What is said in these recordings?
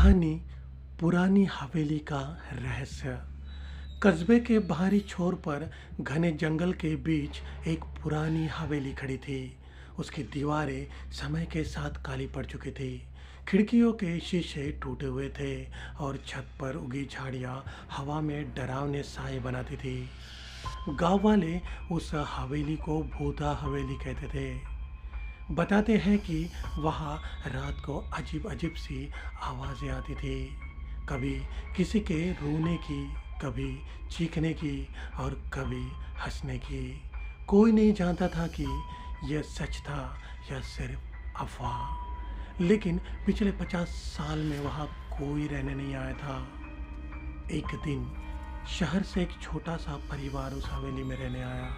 कहानी पुरानी हवेली का रहस्य। कस्बे के बाहरी छोर पर घने जंगल के बीच एक पुरानी हवेली खड़ी थी। उसकी दीवारें समय के साथ काली पड़ चुकी थी। खिड़कियों के शीशे टूटे हुए थे और छत पर उगी झाड़ियां हवा में डरावने साए बनाती थी। गांव वाले उस हवेली को भूता हवेली कहते थे। बताते हैं कि वहाँ रात को अजीब अजीब सी आवाज़ें आती थी। कभी किसी के रोने की, कभी चीखने की और कभी हंसने की। कोई नहीं जानता था कि यह सच था या सिर्फ अफवाह। लेकिन पिछले 50 साल में वहाँ कोई रहने नहीं आया था। एक दिन शहर से एक छोटा सा परिवार उस हवेली में रहने आया।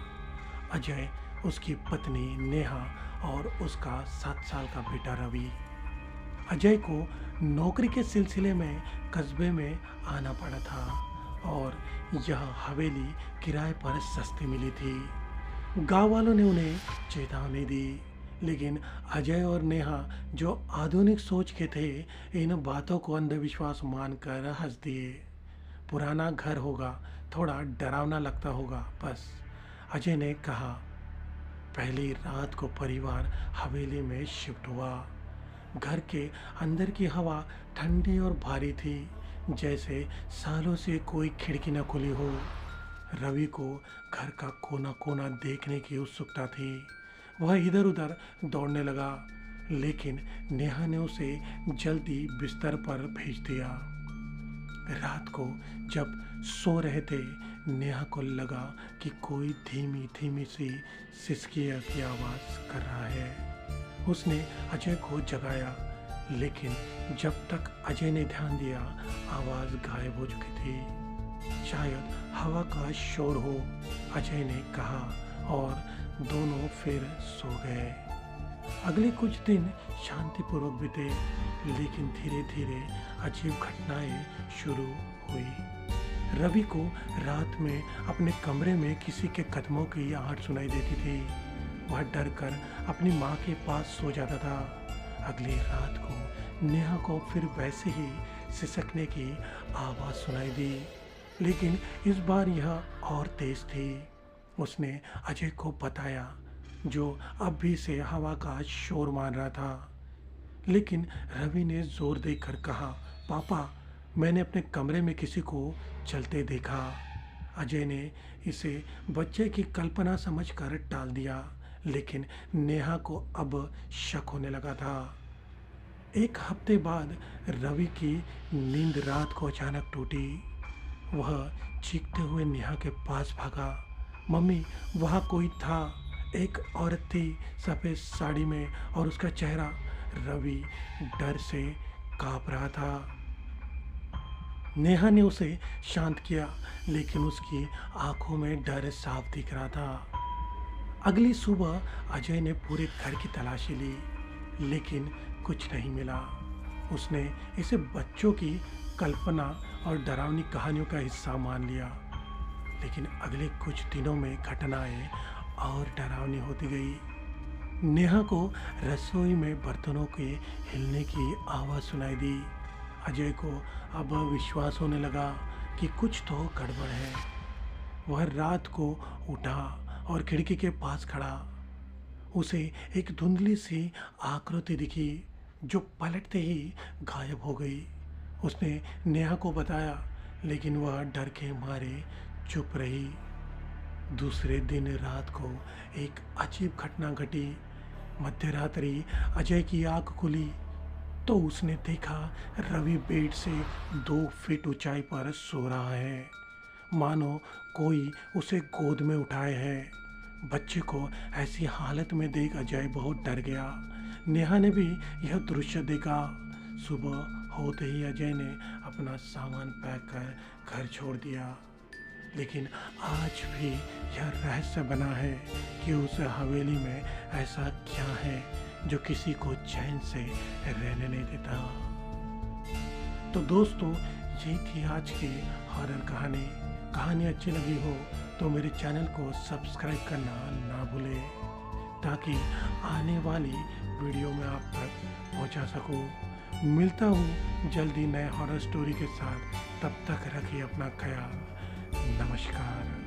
अजय, उसकी पत्नी नेहा और उसका 7 साल का बेटा रवि। अजय को नौकरी के सिलसिले में कस्बे में आना पड़ा था और यह हवेली किराए पर सस्ती मिली थी। गांव वालों ने उन्हें चेतावनी दी, लेकिन अजय और नेहा जो आधुनिक सोच के थे, इन बातों को अंधविश्वास मानकर हंस दिए। पुराना घर होगा, थोड़ा डरावना लगता होगा बस, अजय ने कहा। पहली रात को परिवार हवेली में शिफ्ट हुआ। घर के अंदर की हवा ठंडी और भारी थी, जैसे सालों से कोई खिड़की न खुली हो। रवि को घर का कोना कोना देखने की उत्सुकता थी। वह इधर उधर दौड़ने लगा, लेकिन नेहा ने उसे जल्दी बिस्तर पर भेज दिया। रात को जब सो रहे थे, नेहा को लगा कि कोई धीमी धीमी सी सिसकियों की आवाज़ कर रहा है। उसने अजय को जगाया, लेकिन जब तक अजय ने ध्यान दिया, आवाज़ गायब हो चुकी थी। शायद हवा का शोर हो, अजय ने कहा, और दोनों फिर सो गए। अगले कुछ दिन शांतिपूर्वक बीते, लेकिन धीरे धीरे अजीब घटनाएं शुरू हुई। रवि को रात में अपने कमरे में किसी के कदमों की आहट सुनाई देती थी। वह डर कर अपनी माँ के पास सो जाता था। अगली रात को नेहा को फिर वैसे ही सिसकने की आवाज़ सुनाई दी, लेकिन इस बार यह और तेज थी। उसने अजय को बताया, जो अब भी से हवा का शोर मान रहा था। लेकिन रवि ने जोर देकर कहा, पापा, मैंने अपने कमरे में किसी को चलते देखा। अजय ने इसे बच्चे की कल्पना समझकर टाल दिया, लेकिन नेहा को अब शक होने लगा था। एक हफ्ते बाद रवि की नींद रात को अचानक टूटी। वह चीखते हुए नेहा के पास भागा। मम्मी, वहाँ कोई था। एक औरत थी सफ़ेद साड़ी में, और उसका चेहरा। रवि डर से काँप रहा था। नेहा ने उसे शांत किया, लेकिन उसकी आंखों में डर साफ दिख रहा था। अगली सुबह अजय ने पूरे घर की तलाशी ली, लेकिन कुछ नहीं मिला। उसने इसे बच्चों की कल्पना और डरावनी कहानियों का हिस्सा मान लिया। लेकिन अगले कुछ दिनों में घटनाएं और डरावनी होती गई। नेहा को रसोई में बर्तनों के हिलने की आवाज़ सुनाई दी। अजय को अब विश्वास होने लगा कि कुछ तो गड़बड़ है। वह रात को उठा और खिड़की के पास खड़ा। उसे एक धुंधली सी आकृति दिखी, जो पलटते ही गायब हो गई। उसने नेहा को बताया, लेकिन वह डर के मारे चुप रही। दूसरे दिन रात को एक अजीब घटना घटी। मध्य रात्रि अजय की आंख खुली तो उसने देखा रवि बेड से 2 फीट ऊंचाई पर सो रहा है, मानो कोई उसे गोद में उठाए है। बच्चे को ऐसी हालत में देख अजय बहुत डर गया। नेहा ने भी यह दृश्य देखा। सुबह होते ही अजय ने अपना सामान पैक कर घर छोड़ दिया। लेकिन आज भी यह रहस्य बना है कि उस हवेली में ऐसा क्या है जो किसी को चैन से रहने नहीं देता। तो दोस्तों, यही थी आज की हॉरर कहानी। कहानी अच्छी लगी हो तो मेरे चैनल को सब्सक्राइब करना ना भूलें, ताकि आने वाली वीडियो में आप तक पहुंचा सकूं। मिलता हूँ जल्दी नए हॉरर स्टोरी के साथ। तब तक रखिए अपना ख्याल। नमस्कार।